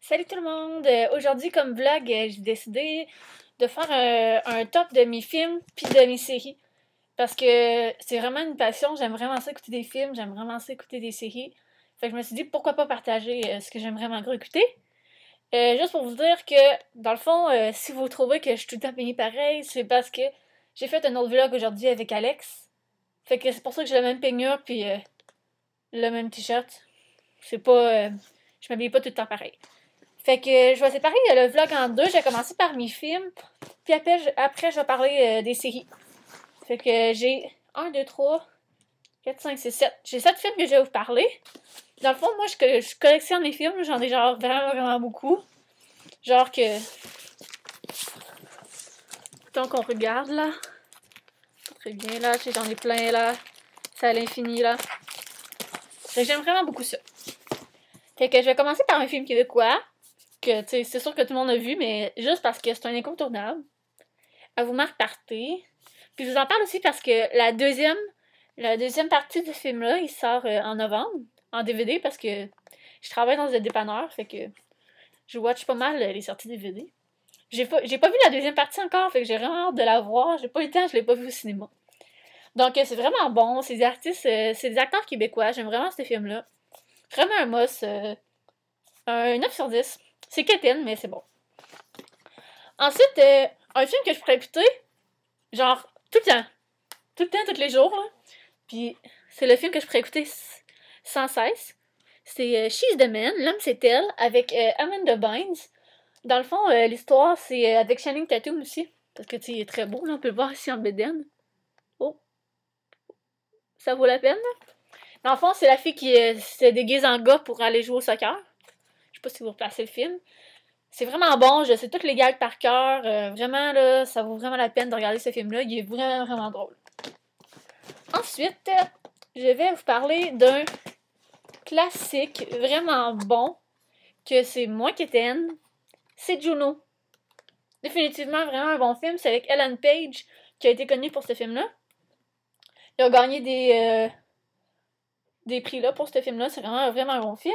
Salut tout le monde! Aujourd'hui, comme vlog, j'ai décidé de faire un top de mes films puis de mes séries. Parce que c'est vraiment une passion, j'aime vraiment ça écouter des films, j'aime vraiment ça écouter des séries. Fait que je me suis dit pourquoi pas partager ce que j'aime vraiment gros écouter. Juste pour vous dire que, dans le fond, si vous trouvez que je suis tout le temps peignée pareil, c'est parce que j'ai fait un autre vlog aujourd'hui avec Alex. Fait que c'est pour ça que j'ai la même peignure puis le même t-shirt. C'est pas... je m'habille pas tout le temps pareil. Fait que je vais séparer le vlog en deux. Je vais commencer par mes films. Puis après je vais parler des séries. Fait que j'ai 1, 2, 3, 4, 5, 6, 7. J'ai 7 films que je vais vous parler. Dans le fond, moi, je collectionne les films. J'en ai genre vraiment beaucoup. Genre que... Tant qu'on regarde, là. Très bien, là. J'en ai plein, là. C'est à l'infini, là. Fait que j'aime vraiment beaucoup ça. Fait que je vais commencer par un film québécois. Que, tu sais, c'est sûr que tout le monde a vu, mais juste parce que c'est un incontournable. Elle vous marque partie. Puis je vous en parle aussi parce que la deuxième partie du film-là, il sort en novembre, en DVD, parce que je travaille dans un dépanneur, fait que je watch pas mal les sorties DVD. J'ai pas vu la deuxième partie encore, fait que j'ai vraiment hâte de la voir. J'ai pas eu le temps, je l'ai pas vu au cinéma. Donc c'est vraiment bon, c'est des artistes, c'est des acteurs québécois, j'aime vraiment ce film-là. Vraiment un must, un 9 sur 10. C'est quétaine, mais c'est bon. Ensuite, un film que je pourrais écouter, genre, tout le temps. Tout le temps, tous les jours, là. Puis, c'est le film que je pourrais écouter sans cesse. C'est She's the Man, L'homme c'est elle, avec Amanda Bynes. Dans le fond, l'histoire, c'est avec Channing Tatum aussi. Parce que, tu sais, il est très beau, là. On peut le voir ici en bédaine. Oh! Ça vaut la peine, là. Dans le fond, c'est la fille qui se déguise en gars pour aller jouer au soccer. Je sais pas si vous replacez le film. C'est vraiment bon, je sais toutes les gags par cœur. Vraiment, là, ça vaut vraiment la peine de regarder ce film-là. Il est vraiment drôle. Ensuite, je vais vous parler d'un classique vraiment bon, que c'est moins qu'Étienne. C'est Juno. Définitivement vraiment un bon film. C'est avec Ellen Page qui a été connue pour ce film-là. Il a gagné des prix là pour ce film-là. C'est vraiment un bon film.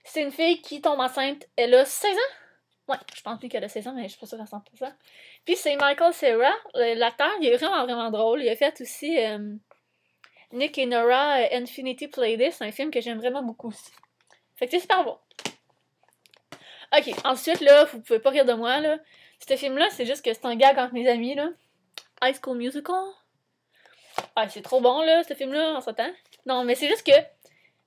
C'est une fille qui tombe enceinte. Elle a 16 ans. Ouais, je pense plus qu'elle a 16 ans, mais je suis pas sûre à 100%. Puis c'est Michael Cera, l'acteur, il est vraiment drôle. Il a fait aussi Nick et Nora Infinity Playlist, un film que j'aime vraiment beaucoup aussi. Fait que c'est super bon. Ok, ensuite, là, vous pouvez pas rire de moi, là. Ce film-là, c'est juste que c'est un gag entre mes amis, là. High School Musical. Ah, c'est trop bon, là, ce film-là, en ce temps. Non, mais c'est juste que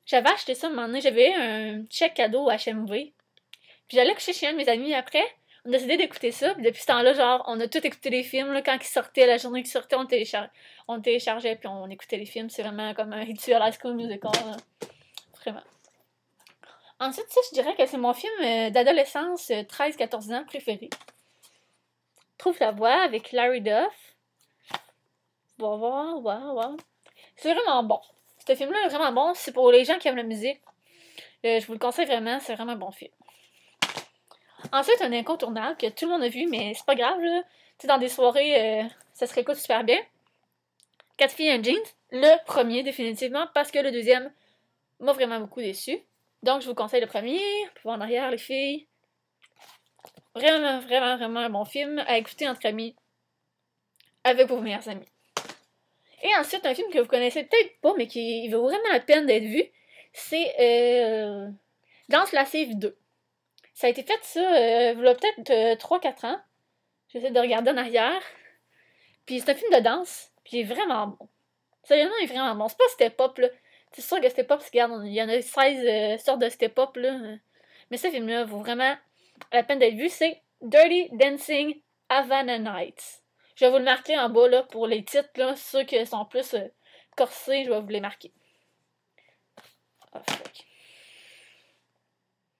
j'avais acheté ça un moment donné, j'avais un chèque cadeau à HMV. Puis j'allais coucher chez un de mes amis après. On a décidé d'écouter ça. Puis depuis ce temps-là, genre, on a tout écouté les films. Là, quand ils sortaient, la journée qu'ils sortaient, on téléchargeait puis on écoutait les films. C'est vraiment comme un rituel High School Musical. Là. Vraiment. Ensuite, ça, je dirais que c'est mon film d'adolescence 13-14 ans préféré. Trouve la voix avec Larry Duff. Wow. C'est vraiment bon. Ce film-là est vraiment bon. C'est pour les gens qui aiment la musique. Je vous le conseille vraiment. C'est vraiment un bon film. Ensuite, un incontournable que tout le monde a vu, mais c'est pas grave, là. Tu sais, dans des soirées, ça se réécoute super bien. 4 filles et un jeans. Le premier, définitivement, parce que le deuxième m'a vraiment beaucoup déçu. Donc, je vous conseille le premier. Vous pouvez voir en arrière, les filles. Vraiment un bon film à écouter entre amis. Avec vos meilleurs amis. Et ensuite, un film que vous connaissez peut-être pas, mais qui vaut vraiment la peine d'être vu, c'est Danse lascive 2. Ça a été fait, ça, il y a peut-être 3-4 ans. J'essaie de regarder en arrière. Puis c'est un film de danse. Puis il est vraiment bon. Sérieusement, il est vraiment bon. C'est pas Step-Up, là. C'est sûr que Step-Up, regarde, il y en a 16 sortes de Step-Up, là. Mais ce film-là vaut vraiment la peine d'être vu. C'est Dirty Dancing Havana Nights. Je vais vous le marquer en bas, là, pour les titres, là. Ceux qui sont plus corsés, je vais vous les marquer. Ah, fuck.